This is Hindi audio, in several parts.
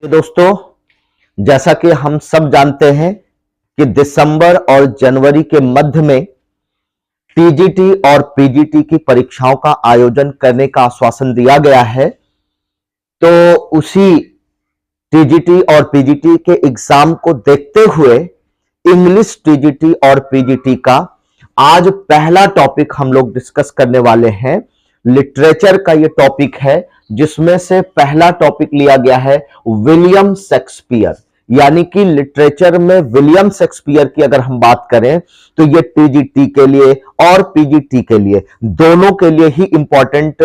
दोस्तों, जैसा कि हम सब जानते हैं कि दिसंबर और जनवरी के मध्य में टीजीटी और पीजीटी की परीक्षाओं का आयोजन करने का आश्वासन दिया गया है। तो उसी टीजीटी और पीजीटी के एग्जाम को देखते हुए इंग्लिश टीजीटी और पीजीटी का आज पहला टॉपिक हम लोग डिस्कस करने वाले हैं। लिटरेचर का ये टॉपिक है, जिसमें से पहला टॉपिक लिया गया है विलियम शेक्सपियर। यानी कि लिटरेचर में विलियम शेक्सपियर की अगर हम बात करें तो ये टीजीटी के लिए और पीजीटी के लिए दोनों के लिए ही इंपॉर्टेंट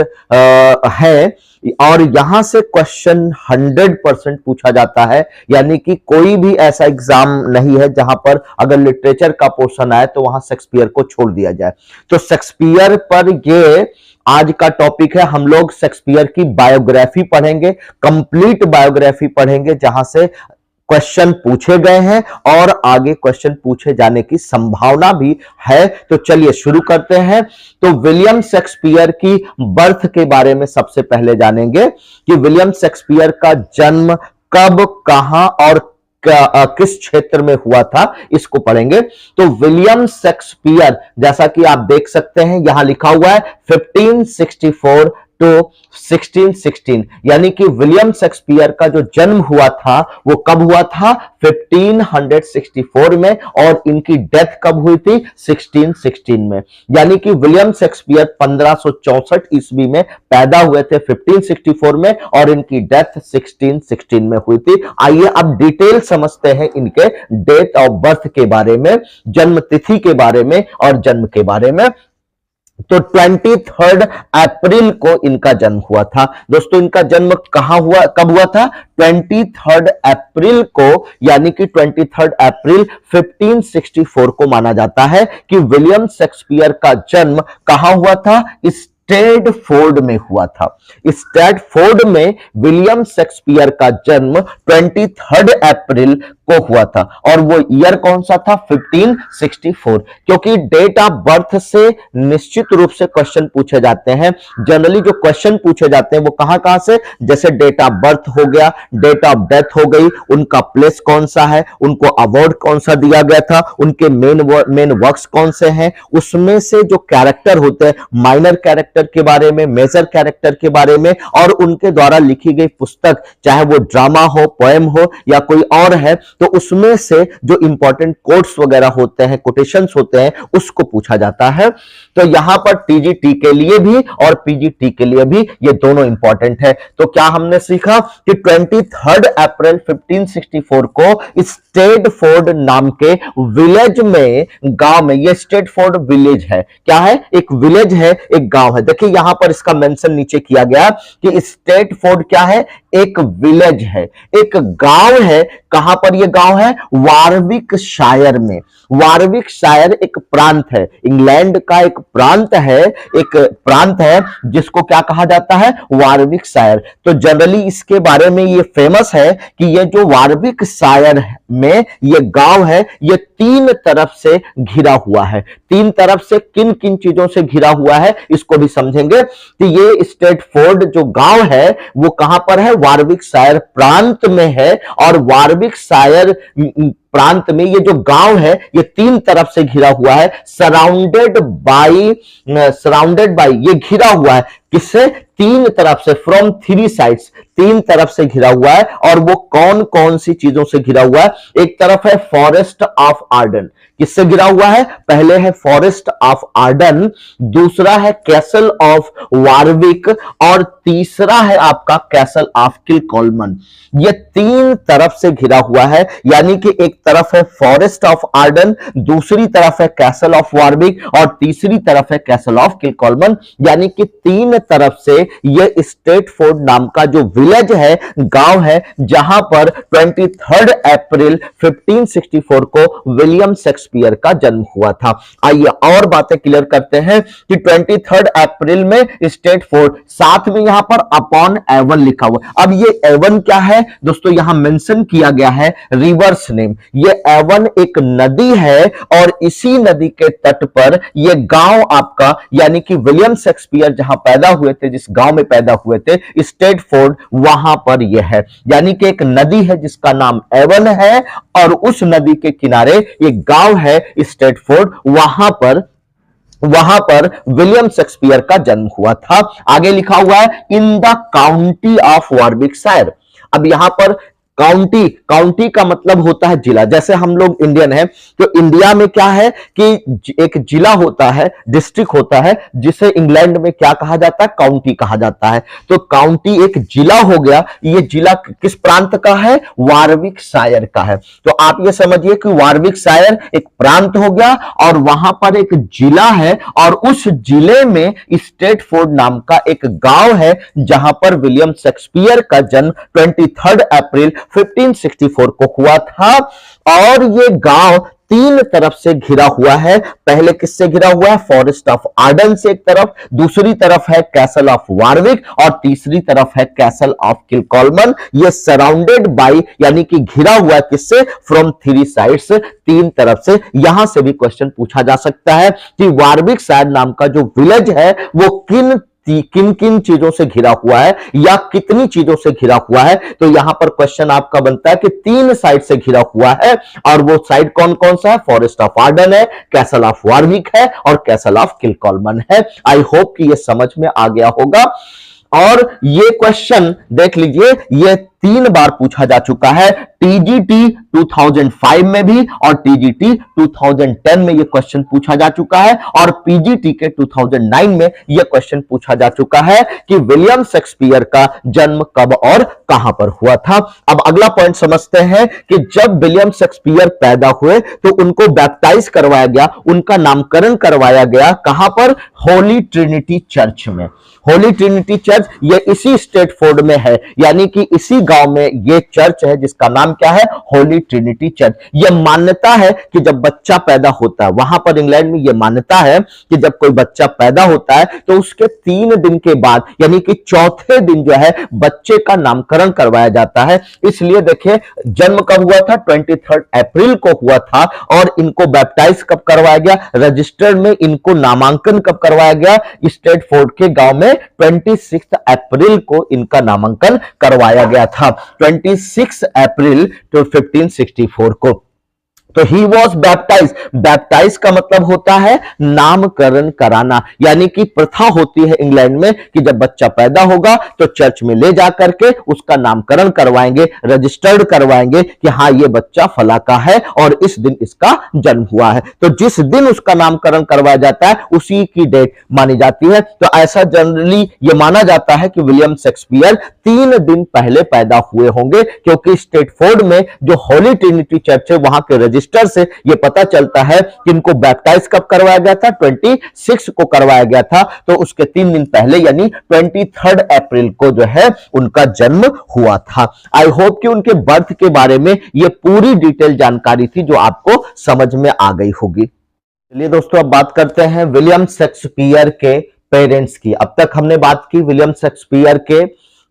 है। और यहां से क्वेश्चन 100% पूछा जाता है। यानी कि कोई भी ऐसा एग्जाम नहीं है जहां पर अगर लिटरेचर का पोर्शन आए तो वहां शेक्सपियर को छोड़ दिया जाए। तो शेक्सपियर पर ये आज का टॉपिक है। हम लोग शेक्सपियर की बायोग्राफी पढ़ेंगे, कंप्लीट बायोग्राफी पढ़ेंगे, जहां से क्वेश्चन पूछे गए हैं और आगे क्वेश्चन पूछे जाने की संभावना भी है। तो चलिए शुरू करते हैं। तो विलियम शेक्सपियर की बर्थ के बारे में सबसे पहले जानेंगे कि विलियम शेक्सपियर का जन्म कब, कहां और किस क्षेत्र में हुआ था, इसको पढ़ेंगे। तो विलियम शेक्सपियर, जैसा कि आप देख सकते हैं यहां लिखा हुआ है 1564 टू 1616, यानी कि विलियम शेक्सपियर का जो जन्म हुआ था वो कब हुआ था, 1564 में, और इनकी डेथ कब हुई थी, 1616 में। यानी कि विलियम शेक्सपियर 1564 ईस्वी में पैदा हुए थे 1564 में, और इनकी डेथ 1616 में हुई थी। आइए अब डिटेल समझते हैं इनके डेट ऑफ बर्थ के बारे में, जन्म तिथि के बारे में और जन्म के बारे में। तो 23 अप्रैल को इनका जन्म हुआ था। दोस्तों, इनका जन्म कहां हुआ, कब हुआ था, 23 अप्रैल को, यानी कि 23 अप्रैल 1564 को माना जाता है कि विलियम शेक्सपियर का जन्म कहां हुआ था, स्ट्रैटफोर्ड में हुआ था। स्ट्रैटफोर्ड में विलियम शेक्सपियर का जन्म 23 अप्रैल को हुआ था, और वो ईयर कौन सा था, 1564। क्योंकि डेट ऑफ बर्थ से निश्चित रूप से क्वेश्चन पूछे जाते हैं। जनरली जो क्वेश्चन पूछे जाते हैं वो कहां कहां से, जैसे डेट ऑफ बर्थ हो गया, डेट ऑफ डेथ हो गई, उनका प्लेस कौन सा है, उनको अवार्ड कौन सा दिया गया था, उनके मेन वर्क्स कौन से हैं, उसमें से जो कैरेक्टर होते हैं, माइनर कैरेक्टर के बारे में, मेजर कैरेक्टर के बारे में, और उनके द्वारा लिखी गई पुस्तक, चाहे वो ड्रामा हो, पोएम हो या कोई और है, तो उसमें से जो इंपॉर्टेंट कोट्स वगैरह होते हैं, कोटेशंस होते हैं, उसको पूछा जाता है। तो यहां पर टीजीटी के लिए भी और पीजीटी के लिए भी ये दोनों इंपॉर्टेंट है। तो क्या हमने सीखा कि 23 अप्रैल 1564 को स्ट्रैटफोर्ड नाम के विलेज में, गांव में, ये स्ट्रैटफोर्ड विलेज है, क्या है, एक विलेज है, एक गांव है। देखिए यहां पर इसका मेंशन नीचे किया गया कि स्ट्रैटफोर्ड क्या है, एक विलेज है, एक गांव है। कहां पर यह गांव है, वारविकशायर में। वारविकशायर एक प्रांत है, इंग्लैंड का एक प्रांत है, एक प्रांत है जिसको क्या कहा जाता है, वारविकशायर। तो जनरली इसके बारे में ये फेमस है कि ये जो वारविकशायर में ये गांव है, ये 3 तरफ से घिरा हुआ है। 3 तरफ से किन किन चीजों से घिरा हुआ है इसको भी समझेंगे। कि ये स्ट्रैटफोर्ड जो गांव है वो कहां पर है, वारविकशायर प्रांत में है, और वारविकशायर प्रांत में ये जो गांव है ये 3 तरफ से घिरा हुआ है। सराउंडेड बाय ये घिरा हुआ है, किससे, 3 तरफ से, फ्रॉम 3 साइड्स, 3 तरफ से घिरा हुआ है। और वो कौन कौन सी चीजों से घिरा हुआ है, एक तरफ है फॉरेस्ट ऑफ आर्डन, किससे घिरा हुआ है, पहले है फॉरेस्ट ऑफ आर्डन, दूसरा है कैसल ऑफ वारविक, और तीसरा है आपका कैसल ऑफ किलकॉलमन। ये 3 तरफ से घिरा हुआ है। यानी कि एक तरफ है फॉरेस्ट ऑफ आर्डन, दूसरी तरफ है कैसल ऑफ वारविक, और तीसरी तरफ है कैसल ऑफ किलकॉलमन। यानी कि 3 तरफ से ये स्ट्रैटफोर्ड नाम का जो विलेज है, गांव है, जहां पर 23 अप्रैल 1564 को विलियम शेक्सपियर का जन्म हुआ था। आइए और बातें क्लियर करते हैं कि 23 अप्रैल में स्ट्रैटफोर्ड, साथ में यहां पर अपॉन एवन लिखा हुआ। अब ये एवन क्या है दोस्तों, यहां मेंशन किया गया है रिवर्स नेम। ये एवन एक नदी है, और इसी नदी के तट पर यह गांव आपका, यानी कि विलियम शेक्सपियर जहां पैदा हुए थे, जिस गांव में पैदा हुए थे, स्टेटफोर्ड, वहां पर यह है। यानी कि एक नदी है जिसका नाम एवन है और उस नदी के किनारे एक गांव है स्टेटफोर्ड, वहां पर विलियम शेक्सपियर का जन्म हुआ था। आगे लिखा हुआ है in the county of Warwickshire. अब यहां पर काउंटी का मतलब होता है जिला। जैसे हम लोग इंडियन हैं तो इंडिया में क्या है कि एक जिला होता है, डिस्ट्रिक्ट होता है, जिसे इंग्लैंड में क्या कहा जाता है, काउंटी कहा जाता है। तो काउंटी एक जिला हो गया। ये जिला किस प्रांत का है, वारविकशायर का है। तो आप ये समझिए कि वारविकशायर एक प्रांत हो गया और वहां पर एक जिला है और उस जिले में स्टेटफोर्ड नाम का एक गांव है जहां पर विलियम शेक्सपियर का जन्म 23 अप्रैल 1564 को हुआ था। और ये गांव तीन तरफ से घिरा हुआ है। पहले किससे घिरा हुआ है, फॉरेस्ट ऑफ आर्डन से एक तरफ, दूसरी तरफ है कैसल ऑफ वारविक और तीसरी तरफ है कैसल ऑफ किलकॉलमन। ये सराउंडेड बाय यानी कि घिरा हुआ किससे, फ्रॉम थ्री साइड्स, तीन तरफ से। यहां से भी क्वेश्चन पूछा जा सकता है कि वारविकशायर नाम का जो विलेज है वो किन किन चीजों से घिरा हुआ है या कितनी चीजों से घिरा हुआ है। तो यहां पर क्वेश्चन आपका बनता है कि तीन साइड से घिरा हुआ है और वो साइड कौन कौन सा है, फॉरेस्ट ऑफ आर्डन है, कैसल ऑफ वारविक है और कैसल ऑफ किलकॉलमन है। आई होप कि ये समझ में आ गया होगा। और ये क्वेश्चन देख लीजिए, ये 3 बार पूछा जा चुका है। टीजीटी 2005 में भी और टीजीटी 2010 में ये क्वेश्चन पूछा जा चुका है और पीजीटी के 2009 में ये क्वेश्चन पूछा जा चुका है कि विलियम शेक्सपियर का जन्म कब और कहां पर हुआ था। अब अगला पॉइंट समझते हैं कि जब विलियम शेक्सपियर पैदा हुए तो उनको बैप्टाइज करवाया गया, उनका नामकरण करवाया गया कहां पर, होली ट्रिनिटी चर्च में। होली ट्रिनिटी चर्च ये इसी स्टेटफोर्ड में है, यानी कि इसी गांव में ये चर्च है जिसका नाम क्या है, होली ट्रिनिटी चर्च। यह मान्यता है कि जब बच्चा पैदा होता है, वहां पर इंग्लैंड में यह मान्यता है कि जब कोई बच्चा पैदा होता है तो उसके 3 दिन के बाद यानी कि चौथे दिन जो है बच्चे का नामकरण करवाया जाता है। इसलिए देखिए जन्म कब हुआ था, 23 अप्रैल को हुआ था और इनको बैप्टाइज कब करवाया गया, रजिस्टर्ड में इनको नामांकन कब करवाया गया, स्टेटफोर्ड के गांव में 26 अप्रैल को इनका नामांकन करवाया गया था, 26 अप्रैल 1564 को। तो ही वॉज बैप्टाइज। बैप्टाइज का मतलब होता है नामकरण कराना, यानी कि प्रथा होती है इंग्लैंड में कि जब बच्चा पैदा होगा तो चर्च में ले जाकर के उसका नामकरण करवाएंगे, रजिस्टर्ड करवाएंगे कि हाँ ये बच्चा फला का है और इस दिन इसका जन्म हुआ है। तो जिस दिन उसका नामकरण करवाया जाता है उसी की डेट मानी जाती है। तो ऐसा जनरली ये माना जाता है कि विलियम शेक्सपियर 3 दिन पहले पैदा हुए होंगे, क्योंकि स्टेटफोर्ड में जो होली ट्रिनिटी चर्च है वहां के रजिस्टर से ये पता चलता है कि इनको बैप्टाइज कब करवाया गया था, 26 को करवाया गया था। तो उसके 3 दिन पहले यानी 23 अप्रैल को जो है उनका जन्म हुआ था। आई होप कि उनके बर्थ के बारे में ये पूरी डिटेल जानकारी थी जो आपको समझ में आ गई होगी। चलिए दोस्तों अब बात करते हैं विलियम शेक्सपियर के पेरेंट्स की। अब तक हमने बात की विलियम शेक्सपियर के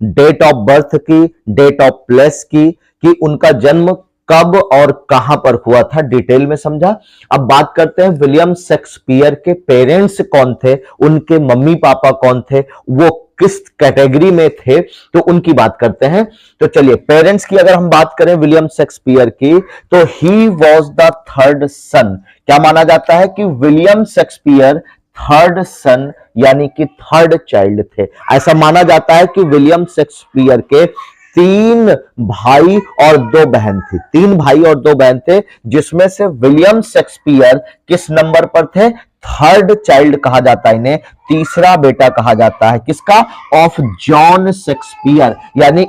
डेट ऑफ बर्थ की, डेट ऑफ प्लेस की, कि उनका जन्म कब और कहां पर हुआ था, डिटेल में समझा। अब बात करते हैं विलियम शेक्सपियर के पेरेंट्स कौन थे, उनके मम्मी पापा कौन थे, वो किस कैटेगरी में थे, तो उनकी बात करते हैं। तो चलिए पेरेंट्स की अगर हम बात करें विलियम शेक्सपियर की, तो ही वॉज द 3rd सन। क्या माना जाता है कि विलियम शेक्सपियर 3rd सन यानी कि 3rd चाइल्ड थे। ऐसा माना जाता है कि विलियम शेक्सपियर के 3 भाई और 2 बहन थी, 3 भाई और 2 बहन थे, जिसमें से विलियम शेक्सपियर किस नंबर पर थे, 3rd चाइल्ड कहा जाता है इन्हें, तीसरा बेटा कहा जाता है किसका, ऑफ जॉन शेक्सपियर। यानी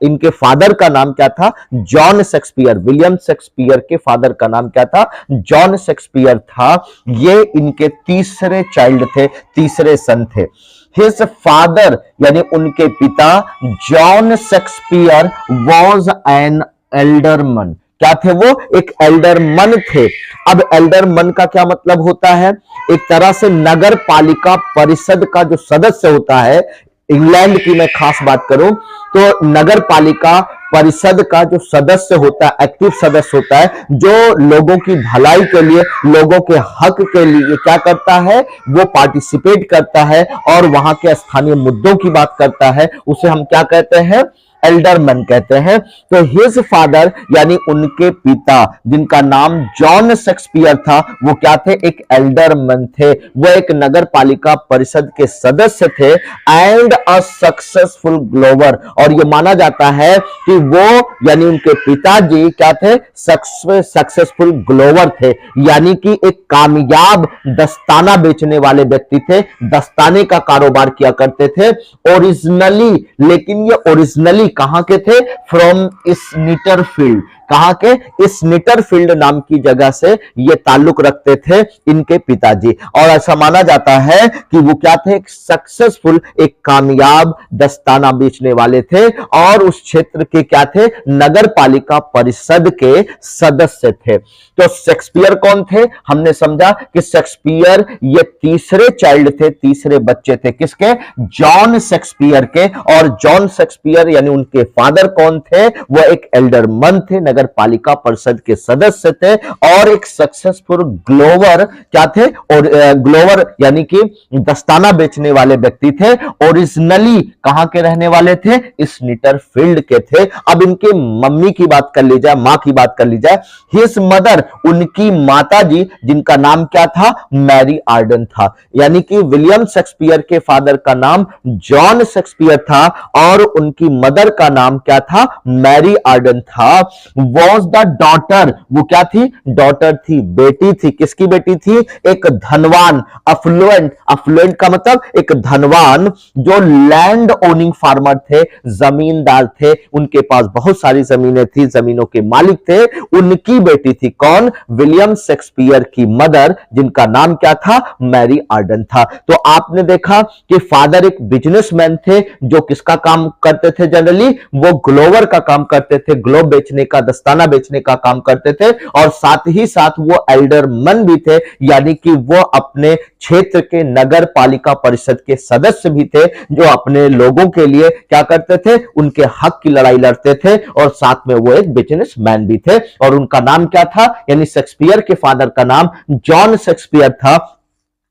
इनके फादर का नाम क्या था, जॉन शेक्सपियर। विलियम शेक्सपियर के फादर का नाम क्या था, जॉन शेक्सपियर था। ये इनके तीसरे चाइल्ड थे, तीसरे सन थे। हिज फादर यानी उनके पिता जॉन शेक्सपियर वॉज एन एल्डरमन। क्या थे वो, एक एल्डरमन थे। अब एल्डरमन का क्या मतलब होता है, एक तरह से नगर पालिका परिषद का जो सदस्य होता है। इंग्लैंड की मैं खास बात करूं तो नगर पालिका परिषद का जो सदस्य होता है, एक्टिव सदस्य होता है, जो लोगों की भलाई के लिए, लोगों के हक के लिए क्या करता है, वो पार्टिसिपेट करता है और वहां के स्थानीय मुद्दों की बात करता है, उसे हम क्या कहते हैं, एल्डरमैन कहते हैं। तो हिज फादर यानी उनके पिता, जिनका नाम जॉन शेक्सपियर था, वो क्या थे, एक एल्डरमैन थे, वो एक नगर पालिका परिषद के सदस्य थे एंड अ सक्सेसफुल ग्लोवर। और ये माना जाता है कि वो यानी उनके पिताजी क्या थे, सक्सेसफुल ग्लोवर थे, यानी कि एक कामयाब दस्ताना बेचने वाले व्यक्ति थे, दस्ताने का कारोबार किया करते थे ओरिजिनली। लेकिन ये ओरिजिनली कहां के थे, फ्रॉम स्निटरफील्ड, कहां के, स्निटरफील्ड नाम की जगह से ये ताल्लुक रखते थे इनके पिताजी। और ऐसा माना जाता है कि वो क्या थे, एक सक्सेसफुल, एक कामयाब दस्ताना बेचने वाले थे और उस क्षेत्र के क्या थे, नगर पालिका परिषद के सदस्य थे। तो शेक्सपियर कौन थे, हमने समझा कि शेक्सपियर ये तीसरे चाइल्ड थे, तीसरे बच्चे थे, किसके, जॉन शेक्सपियर के। और जॉन शेक्सपियर यानी उनके फादर कौन थे, वो एक एल्डरमैन थे, नगर पालिका परिषद के सदस्य थे और एक सक्सेसफुल ग्लोवर क्या थे, और ग्लोवर यानी कि दस्ताना बेचने वाले व्यक्ति थे। ओरिजिनली कहां के रहने वाले थे, स्निटरफील्ड के थे। अब इनके मम्मी की बात कर ली जाए, मां की बात कर ली जाए। हिज मदर, उनकी माता जी, जिनका नाम क्या था, मैरी आर्डन था, यानी कि विलियम शेक्सपियर के फादर का नाम जॉन शेक्सपियर था और उनकी मदर का नाम क्या था, मैरी आर्डन था। वॉज द डॉटर, वो क्या थी, डॉटर थी, बेटी थी, किसकी बेटी थी, एक धनवान, अफ्लुएंट, अफ्लुएंट का मतलब एक धनवान, जो लैंड ओनिंग फार्मर थे, जमींदार थे, उनके पास बहुत सारी जमीनें थी, जमीनों के मालिक थे, उनकी बेटी थी कौन, विलियम शेक्सपियर की मदर, जिनका नाम क्या था, मैरी आर्डन था। तो आपने देखा कि फादर एक बिजनेसमैन थे, जो किसका काम करते थे, जनरली वो ग्लोवर का काम करते थे, ग्लोव बेचने का, दस्ताना बेचने का काम करते थे, और साथ ही साथ वो एल्डरमैन भी थे, यानी कि वो अपने क्षेत्र के नगर पालिका परिषद के सदस्य भी थे, जो अपने लोगों के लिए क्या करते थे, उनके हक की लड़ाई लड़ते थे, और साथ में वो एक बिजनेसमैन भी थे। और उनका नाम क्या था, यानी शेक्सपियर के फादर का नाम जॉन शेक्सपियर था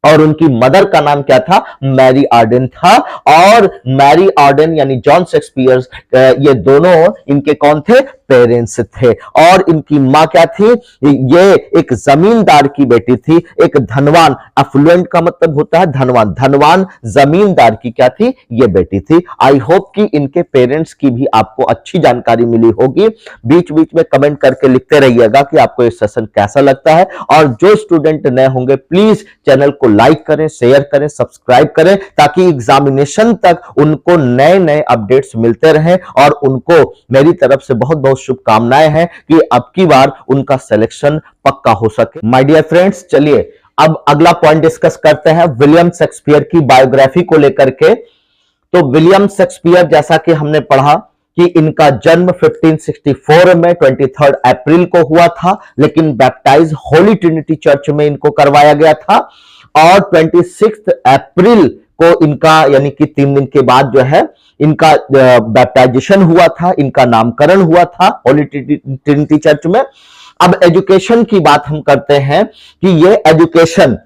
और उनकी मदर का नाम क्या था, मैरी आर्डन था। और मैरी आर्डन यानी जॉन शेक्सपियर, ये दोनों इनके कौन थे, पेरेंट्स थे। और इनकी मां क्या थी, ये एक जमींदार की बेटी थी, एक धनवान, अफ्लुएंट का मतलब होता है धनवान, धनवान जमींदार की क्या थी, ये बेटी थी। आई होप कि इनके पेरेंट्स की भी आपको अच्छी जानकारी मिली होगी। बीच बीच में कमेंट करके लिखते रहिएगा कि आपको ये सेशन कैसा लगता है। और जो स्टूडेंट नए होंगे प्लीज चैनल को लाइक करें, शेयर करें, सब्सक्राइब करें, ताकि एग्जामिनेशन तक उनको नए नए अपडेट्स मिलते रहें। और उनको मेरी तरफ से बहुत बहुत शुभकामनाएं हैं कि अब की बार उनका सिलेक्शन पक्का हो सके। माय डियर फ्रेंड्स, चलिए अब अगला पॉइंट डिस्कस करते हैं विलियम शेक्सपियर की बायोग्राफी को लेकर के। तो विलियम शेक्सपियर, जैसा कि हमने पढ़ा कि इनका जन्म 1564 में 23 अप्रैल को हुआ था, लेकिन बैप्टाइज होली ट्रिनिटी चर्च में इनको करवाया गया था। और 26 अप्रैल को इनका यानी कि 3 दिन के बाद जो है इनका बैप्टाइजेशन हुआ था, इनका नामकरण हुआ था होली ट्रिनिटी चर्च में। अब एजुकेशन की बात हम करते हैं कि ये एजुकेशन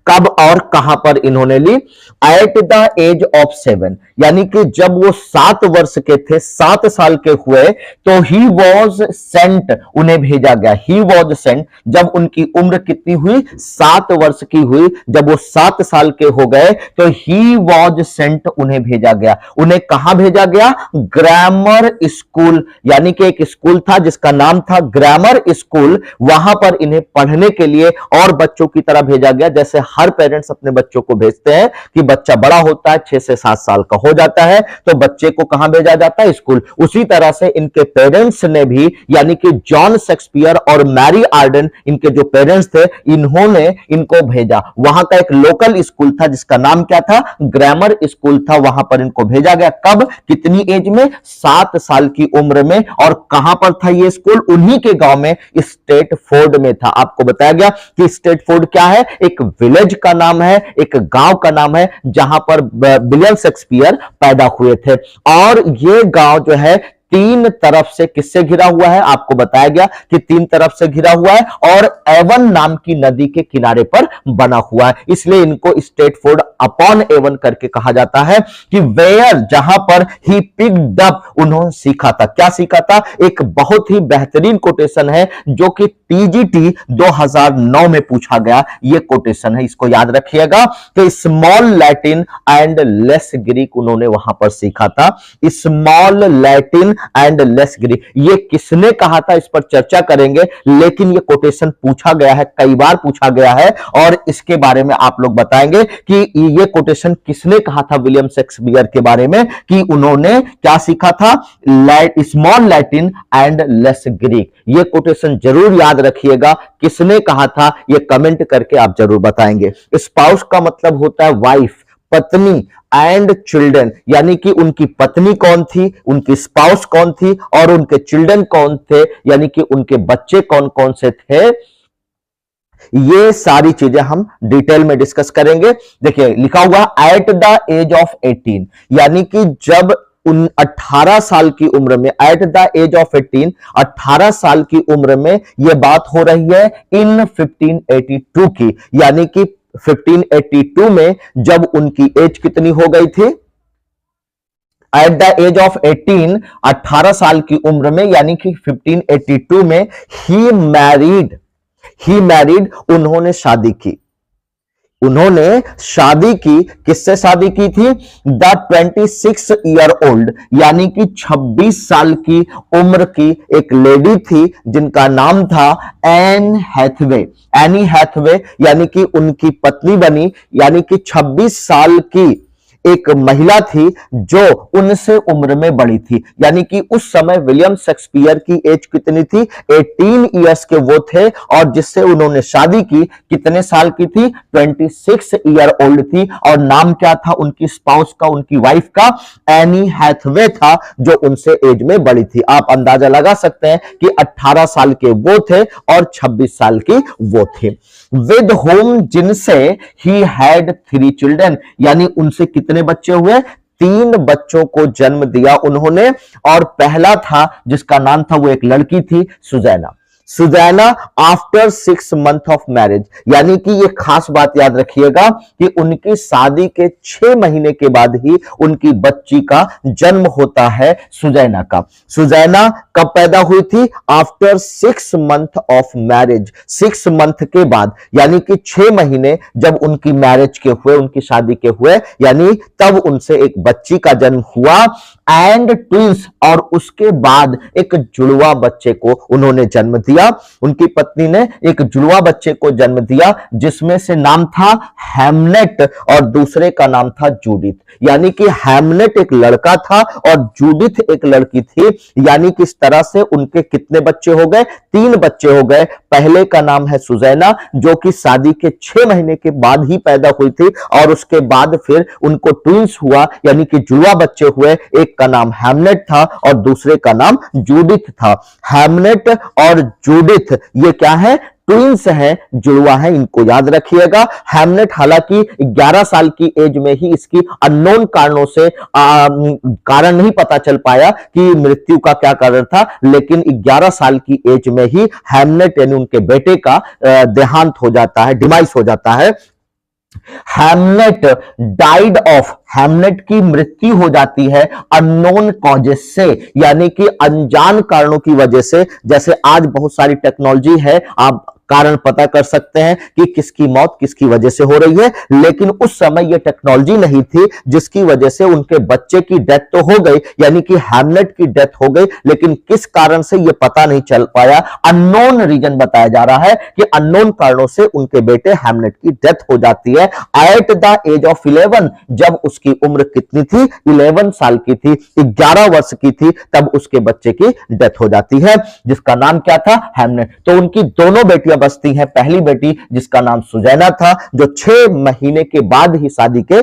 कब और कहां पर इन्होंने ली। एट द एज ऑफ 7, यानी कि जब वो 7 वर्ष के थे, 7 साल के हुए, तो ही वॉज सेंट, उन्हें भेजा गया। ही वॉज सेंट, जब उनकी उम्र कितनी हुई, 7 वर्ष की हुई, जब वो 7 साल के हो गए तो ही वॉज सेंट, उन्हें भेजा गया। उन्हें कहां भेजा गया, ग्रामर स्कूल, यानी कि एक स्कूल था जिसका नाम था ग्रामर स्कूल, वहां पर इन्हें पढ़ने के लिए और बच्चों की तरह भेजा गया। जैसे हर पेरेंट्स अपने बच्चों को भेजते हैं कि बच्चा बड़ा होता है, 6 से 7 साल का हो जाता है, तो बच्चे को कहां भेजा जाता है, स्कूल। उसी तरह से इनके पेरेंट्स ने भी, यानी कि जॉन शेक्सपियर और मैरी आर्डन, इनके जो पेरेंट्स थे, इन्होंने इनको भेजा। वहां का एक लोकल स्कूल था जिसका नाम क्या था, ग्रामर स्कूल था, वहां पर इनको भेजा गया। कब, कितनी एज में, 7 साल की उम्र में। और कहां पर था ये स्कूल, उन्हीं के गांव में, स्टेटफोर्ड में था। आपको बताया गया कि स्टेटफोर्ड क्या है, एक विलेज का नाम है, एक गांव का नाम है, जहां पर विलियम शेक्सपियर पैदा हुए थे। और ये गांव जो है तीन तरफ से किससे घिरा हुआ है, आपको बताया गया कि तीन तरफ से घिरा हुआ है और एवन नाम की नदी के किनारे पर बना हुआ है, इसलिए इनको स्ट्रेटफोर्ड अपॉन एवन करके कहा जाता है कि वेयर, जहां पर ही पिक्ड अप, उन्होंने सीखा था। क्या सीखा था? एक बहुत ही बेहतरीन कोटेशन है जो कि टीजीटी 2009 में पूछा गया, ये कोटेशन है, इसको याद रखिएगा कि small Latin and less Greek उन्होंने वहां पर सीखा था। Small Latin and less Greek, ये किसने कहा था इस पर चर्चा करेंगे, लेकिन ये कोटेशन पूछा गया है, कई बार पूछा गया है और इसके बारे में आप लोग बताएंगे कि ये कोटेशन किसने कहा था विलियम शेक्सपियर के बारे में, कि उन्होंने क्या सीखा था, small Latin and less Greek. ये कोटेशन जरूर याद रखिएगा, किसने कहा था ये कमेंट करके आप जरूर बताएंगे। स्पाउस का मतलब होता है वाइफ, पत्नी, एंड चिल्ड्रन, यानी कि उनकी पत्नी कौन थी, उनकी स्पाउस कौन थी और उनके चिल्ड्रन कौन थे, यानी कि उनके बच्चे कौन कौन से थे। ये सारी चीजें हम डिटेल में डिस्कस करेंगे। देखिए लिखा हुआ एट द एज ऑफ 18, यानी कि जब 18 साल की उम्र में, एट द एज ऑफ 18, 18 साल की उम्र में यह बात हो रही है इन 1582 की, यानी कि 1582 में जब उनकी एज कितनी हो गई थी, एट द एज ऑफ 18, 18 साल की उम्र में, यानी कि 1582 में ही मैरिड, उन्होंने शादी की। उन्होंने शादी की, किससे शादी की थी, द 26 ईयर ओल्ड, यानी कि 26 साल की उम्र की एक लेडी थी जिनका नाम था एनी हैथवे, यानी कि उनकी पत्नी बनी, यानी कि 26 साल की एक महिला थी जो उनसे उम्र में बड़ी थी, यानी कि उस समय विलियम शेक्सपियर की एज कितनी थी, 18 इयर्स के वो थे और जिससे उन्होंने शादी की कितने साल की थी, 26 ईयर ओल्ड थी और नाम क्या था उनकी स्पाउस का, उनकी वाइफ का, एनी हैथवे था जो उनसे एज में बड़ी थी। आप अंदाजा लगा सकते हैं कि 18 साल के वो थे और 26 साल की वो थी। विद होम, जिनसे ही हैड 3 चिल्ड्रन, यानी उनसे कितने बच्चे हुए, 3 बच्चों को जन्म दिया उन्होंने और पहला था जिसका नाम था, वो एक लड़की थी सुजैना आफ्टर 6 मंथ ऑफ मैरिज, यानी कि ये खास बात याद रखिएगा कि उनकी शादी के 6 महीने के बाद ही उनकी बच्ची का जन्म होता है सुजैना का। सुजैना कब पैदा हुई थी, after 6 month of marriage, 6 month के बाद, यानी कि 6 महीने जब उनकी मैरिज के हुए, उनकी शादी के हुए, यानी तब उनसे एक बच्ची का जन्म हुआ एंड ट्विंस, और उसके बाद एक जुड़वा बच्चे को उन्होंने जन्म दिया। उनकी पत्नी ने एक जुड़वा बच्चे को जन्म दिया जिसमें से नाम था हैमनेट और दूसरे का नाम था जूडिथ, यानी कि हैमनेट एक लड़का था और जूडिथ एक लड़की थी, यानी कि इस तरह से उनके कितने बच्चे हो गए, 3 बच्चे हो गए। पहले का नाम है सुजैना जो कि शादी के 6 महीने के बाद ही पैदा हुई थी और उसके बाद फिर उनको ट्विंस हुआ, यानी कि जुड़वा बच्चे हुए, एक का नाम हैमनेट था और दूसरे का नाम जूडिथ था। हैमनेट और जूडिथ ये क्या है, ट्विंस है, जुड़वा है, इनको याद रखिएगा। हैमनेट हालांकि 11 साल की एज में ही इसकी अननोन कारणों से कारण नहीं पता चल पाया कि मृत्यु का क्या कारण था, लेकिन 11 साल की एज में ही हैमनेट यानी उनके बेटे का देहांत हो जाता है, डिमाइस हो जाता है। हैमनेट डाइड ऑफ, हैमनेट की मृत्यु हो जाती है अननोन कॉजेस से, यानी कि अनजान कारणों की वजह से। जैसे आज बहुत सारी टेक्नोलॉजी है, आप कारण पता कर सकते हैं कि किसकी मौत किसकी वजह से हो रही है, लेकिन उस समय यह टेक्नोलॉजी नहीं थी जिसकी वजह से उनके बच्चे की डेथ तो हो गई, यानी कि हैमनेट की डेथ हो गई, लेकिन किस कारण से यह पता नहीं चल पाया। अननोन रीजन बताया जा रहा है कि अननोन कारणों से उनके बेटे हैमनेट की डेथ हो जाती है एट द एज ऑफ 11, जब उसकी उम्र कितनी थी, 11 साल की थी, 11 वर्ष की थी, तब उसके बच्चे की डेथ हो जाती है जिसका नाम क्या था, हैमनेट। तो उनकी दोनों बेटियां बचती हैं पहली बेटी जिसका नाम सुजैना था, जो 6 महीने के बाद ही शादी के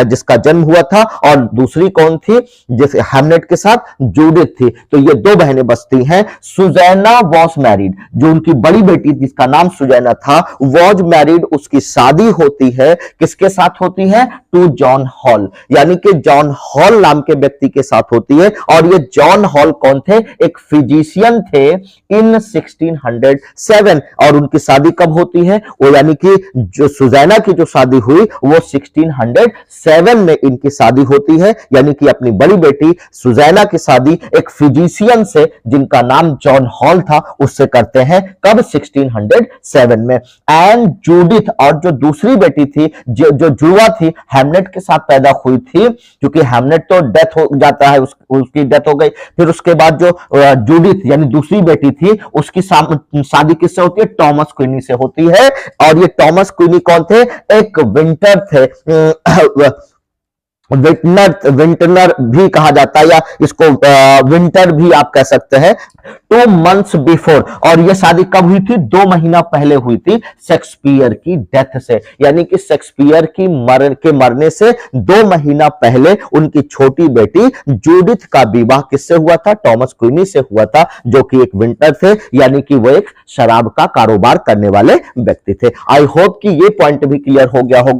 जिसका जन्म हुआ था, और दूसरी कौन थी, जैसे हैमलेट के साथ जूडिथ थी। तो ये 2 बहनें बचती हैं। सुजैना वॉज मैरिड, जो उनकी बड़ी बेटी जिसका नाम सुजैना था वॉज मैरिड, उसकी शादी होती है किसके साथ होती है, टू जॉन हॉल, यानी कि जॉन हॉल नाम के व्यक्ति के साथ होती है। और ये जॉन हॉल कौन थे, एक फिजिशियन थे इन 1607, और उनकी शादी कब होती है, वो यानी कि जो सुजैना की जो शादी हुई वो 1607 में इनकी शादी होती है, यानी कि अपनी बड़ी बेटी सुजैना की शादी एक फिजिशियन से जिनका नाम जॉन हॉल था उससे करते हैं, कब, 1607 में। एंड जूडिथ, और जो दूसरी बेटी थी जो जुड़वा थी, हैमलेट के साथ पैदा हुई थी, क्योंकि हैमलेट तो डेथ हो जाता है, उसकी डेथ हो गई। फिर उसके बाद जो जूडिथ यानी दूसरी बेटी थी उसकी शादी किससे होती है, टॉमस क्वीनी से होती है। और ये टॉमस क्वीनी कौन थे, एक विंटर थे, विंटनर भी कहा जाता है, या इसको विंटर भी आप कह सकते हैं। 2 months बिफोर, और यह शादी कब हुई थी, 2 महीना पहले हुई थी शेक्सपियर की डेथ से, यानी कि शेक्सपियर की मरने से 2 महीना पहले उनकी छोटी बेटी जूडिथ का विवाह किससे हुआ था, टॉमस क्वीनी से हुआ था, जो कि एक विंटर थे, यानी कि वो एक शराब का कारोबार करने वाले व्यक्ति थे। आई होप कि ये पॉइंट भी क्लियर हो गया होगा।